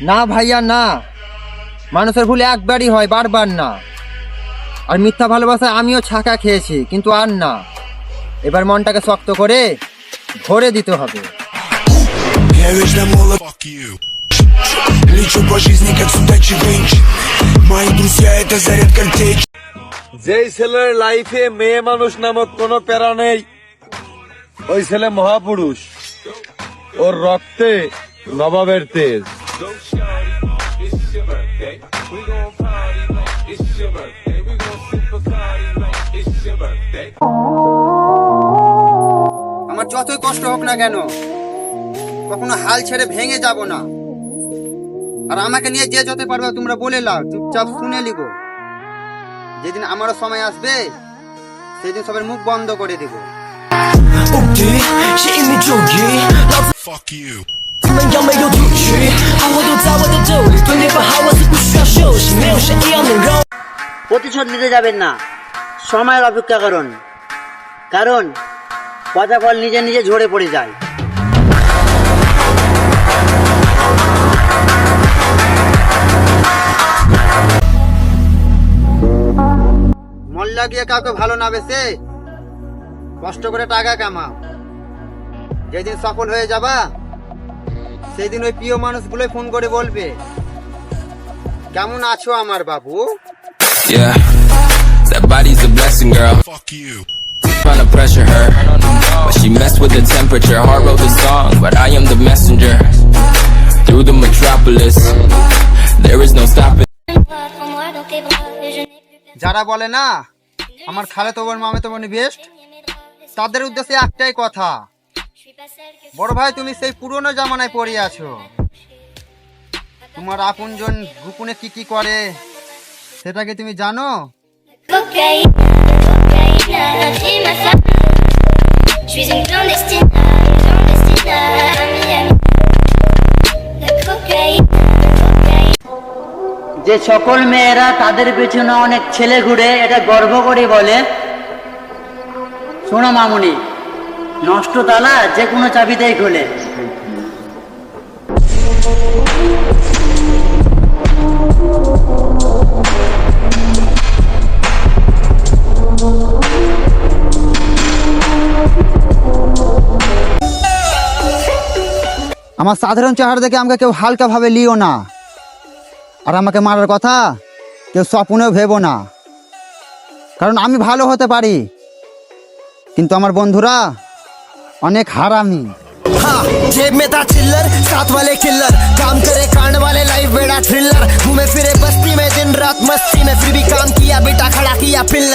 না ভাইয়া না, মানুষের ভুল একবারই হয়, বারবার না। আর মিথ্যা ভালোবাসায় আমিও ছাকা খেয়েছি, কিন্তু আর না। এবার মনটাকে শক্ত করে ভরে দিতে হবে। যেই ছেলের লাইফে মেয়ে মানুষ নামক কোনো প্যারা নেই, ওই ছেলে মহাপুরুষ। ওর রক্তে নবাবের তেজ। আমার যতই কষ্ট হোক না কেন, কখনো হাল ছেড়ে ভেঙে যাব না। আর আমাকে নিয়ে যে যেতে পারবে তোমরা বলে লাও, চুপচাপ শুনে লিব। যেদিন আমারও সময় আসবে, সেদিন সবার মুখ বন্ধ করে দিব। Fuck you. 你们有没有出去？好，我都在我的兜里，对你不好我是不需要休息，没有谁一样能够。 প্রতিশোধ নিতে যাবেন না, সময়ের অপেক্ষা করুন, কারণ কথা ফল নিজে নিজে ঝরে পড়ে যায়। মন লাগিয়ে কাউকে ভালো না বেসে কষ্ট করে টাকা কামাও। যেদিন সফল হয়ে যাবা, সেই দিন ওই প্রিয় মানুষগুলোই ফোন করে বলবে, কেমন আছো আমার বাবু? Yeah, that body's a blessing, girl. Fuck you. Trying to pressure her, but she messed with the temperature. Heart wrote the song, but I am the messenger. Through the metropolis, there is no stopping. যারা বলে না আমার খালাতো বোন মামাতো বোন best, তাদের উদ্দেশ্যে একটাই কথা, বড় ভাই তুমি সেই পুরনো জামানায় পড়ে আছো। তোমার আপনজন গোপনে কি কি করে সেটা কি তুমি জানো? যে সকল মেয়েরা তাদের পেছনে অনেক ছেলে ঘুরে এটা গর্ব করে বলে, শোনো মামুনি, নষ্ট তালা যে কোনো চাবিতেই খোলে। আমার সাধারণ চেহারা দেখে আমাকে কেউ হালকা ভাবে লিও না, আর আমাকে মারার কথা কেউ স্বপ্নেও ভেবো না। কারণ আমি ভালো হতে পারি, কিন্তু আমার বন্ধুরা অনেক হারামি। हाँ, जेब में था चिल्लर, साथ वाले किल्लर, काम करे कांड वाले, लाइफ बेड़ा थ्रिलर, घूमे फिरे बस्ती में दिन रात मस्ती में, फिर भी काम किया बेटा, खड़ा किया पिल्लर।